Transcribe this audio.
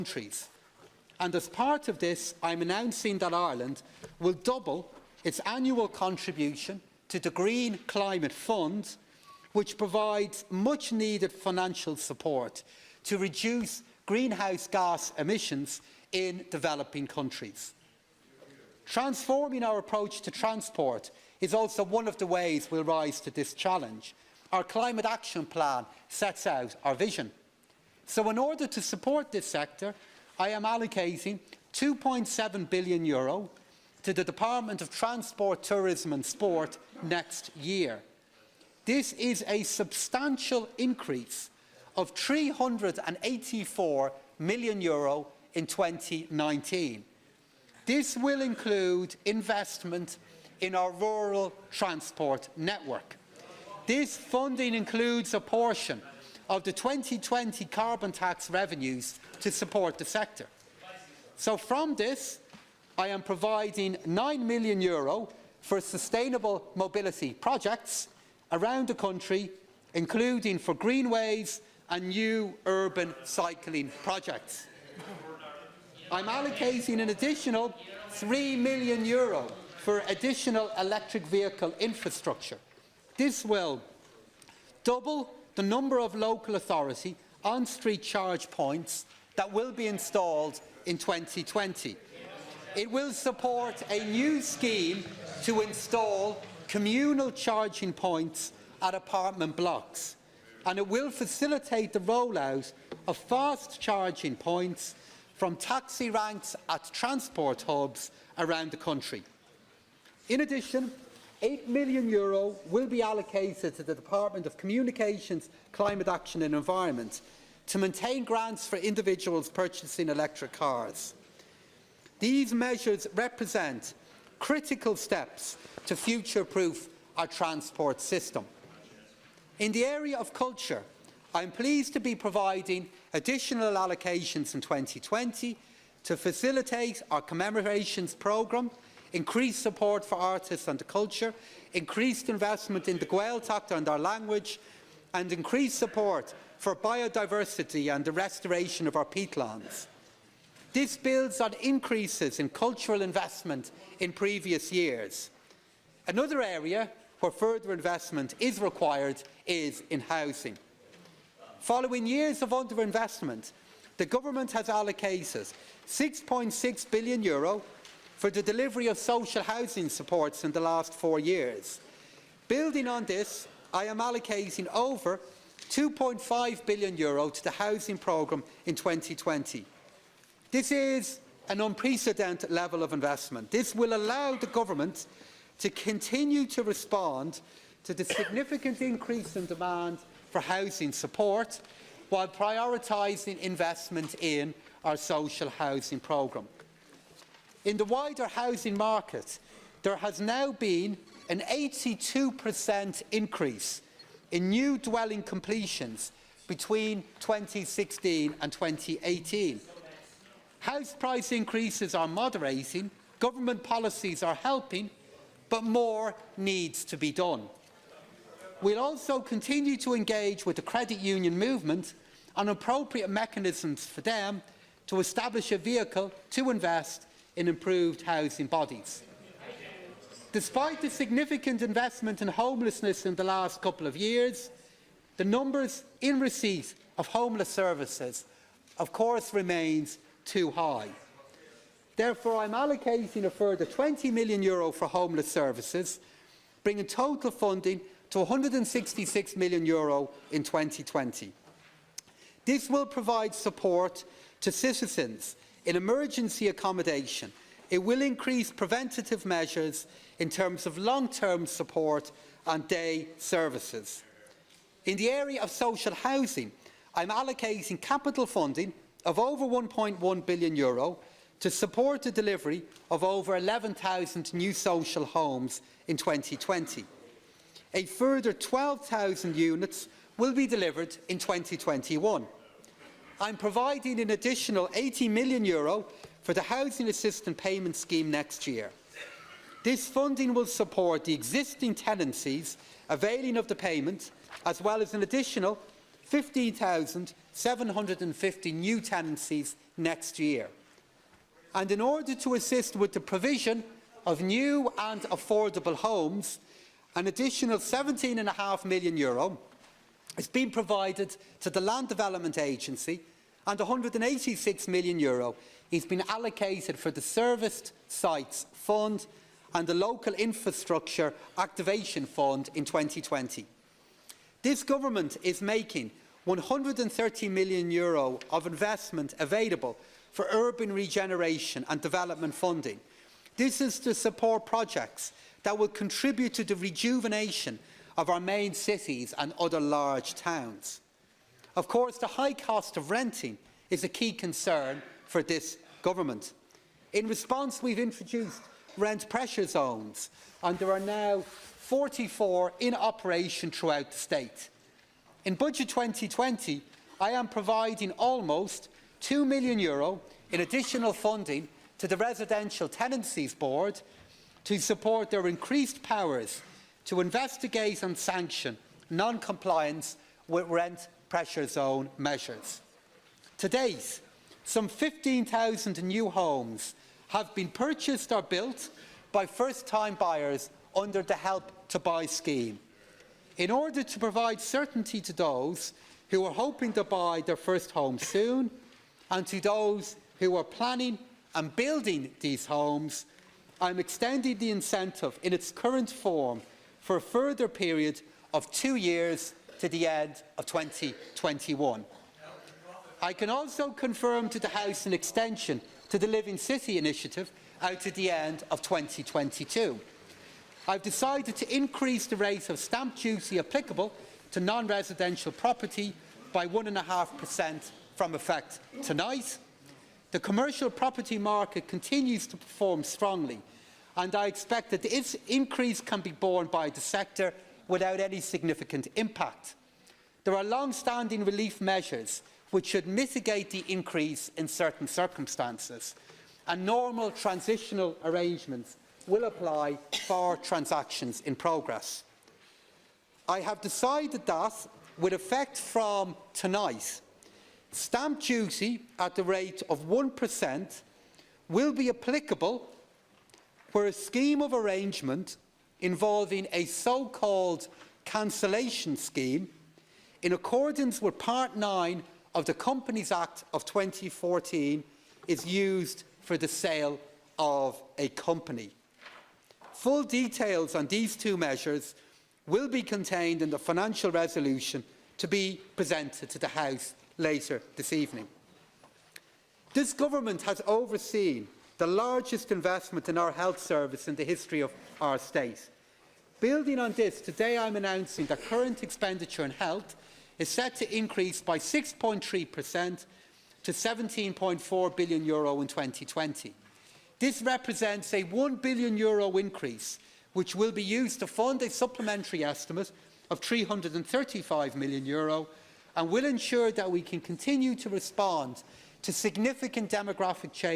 countries. And as part of this, I am announcing that Ireland will double its annual contribution to the Green Climate Fund, which provides much-needed financial support to reduce greenhouse gas emissions in developing countries. Transforming our approach to transport is also one of the ways we'll rise to this challenge. Our Climate Action Plan sets out our vision. So in order to support this sector, I am allocating €2.7 billion to the Department of Transport, Tourism and Sport next year. This is a substantial increase of €384 million in 2019. This will include investment in our rural transport network. This funding includes a portion of the 2020 carbon tax revenues to support the sector. So from this, I am providing €9 million for sustainable mobility projects around the country, including for greenways and new urban cycling projects. I'm allocating an additional €3 million for additional electric vehicle infrastructure. This will double the number of local authority on-street charge points that will be installed in 2020. It will support a new scheme to install communal charging points at apartment blocks, and it will facilitate the rollout of fast charging points from taxi ranks at transport hubs around the country. In addition, €8 million will be allocated to the Department of Communications, Climate Action and Environment to maintain grants for individuals purchasing electric cars. These measures represent critical steps to future-proof our transport system. In the area of culture, I am pleased to be providing additional allocations in 2020 to facilitate our commemorations programme, increased support for artists and the culture, increased investment in the Gaeltacht and our language, and increased support for biodiversity and the restoration of our peatlands. This builds on increases in cultural investment in previous years. Another area where further investment is required is in housing. Following years of underinvestment, the Government has allocated €6.6 billion for the delivery of social housing supports in the last 4 years. Building on this, I am allocating over €2.5 billion to the housing programme in 2020. This is an unprecedented level of investment. This will allow the Government to continue to respond to the significant increase in demand for housing support while prioritising investment in our social housing programme. In the wider housing market, there has now been an 82% increase in new dwelling completions between 2016 and 2018. House price increases are moderating, government policies are helping, but more needs to be done. We'll also continue to engage with the credit union movement on appropriate mechanisms for them to establish a vehicle to invest in improved housing bodies. Despite the significant investment in homelessness in the last couple of years, the numbers in receipt of homeless services, of course, remains too high. Therefore, I am allocating a further €20 million for homeless services, bringing total funding to €166 million in 2020. This will provide support to citizens in emergency accommodation. It will increase preventative measures in terms of long-term support and day services. In the area of social housing, I am allocating capital funding of over €1.1 billion to support the delivery of over 11,000 new social homes in 2020. A further 12,000 units will be delivered in 2021. I am providing an additional €80 million for the Housing Assistance Payment Scheme next year. This funding will support the existing tenancies availing of the payment, as well as an additional 15,750 new tenancies next year. And in order to assist with the provision of new and affordable homes, an additional €17.5 million has been provided to the Land Development Agency, and €186 million has been allocated for the Serviced Sites Fund and the Local Infrastructure Activation Fund in 2020. This government is making €130 million of investment available for urban regeneration and development funding. This is to support projects that will contribute to the rejuvenation of our main cities and other large towns. Of course, the high cost of renting is a key concern for this government. In response, we've introduced rent pressure zones, and there are now 44 in operation throughout the state. In Budget 2020, I am providing almost €2 million in additional funding to the Residential Tenancies Board to support their increased powers to investigate and sanction non-compliance with rent pressure zone measures. To date, some 15,000 new homes have been purchased or built by first-time buyers under the Help to Buy scheme. In order to provide certainty to those who are hoping to buy their first home soon, and to those who are planning and building these homes, I am extending the incentive in its current form for a further period of 2 years to the end of 2021. I can also confirm to the House an extension to the Living City initiative out to the end of 2022. I have decided to increase the rate of stamp duty applicable to non-residential property by 1.5% from effect tonight. The commercial property market continues to perform strongly, and I expect that its increase can be borne by the sector without any significant impact. There are long-standing relief measures which should mitigate the increase in certain circumstances, and normal transitional arrangements will apply for transactions in progress. I have decided that, with effect from tonight, stamp duty at the rate of 1% will be applicable where a scheme of arrangement involving a so-called cancellation scheme, in accordance with Part 9 of the Companies Act of 2014, is used for the sale of a company. Full details on these two measures will be contained in the financial resolution to be presented to the House later this evening. This government has overseen the largest investment in our health service in the history of our state. Building on this, today I am announcing that current expenditure in health is set to increase by 6.3% to €17.4 billion in 2020. This represents a €1 billion increase, which will be used to fund a supplementary estimate of €335 million and will ensure that we can continue to respond to significant demographic change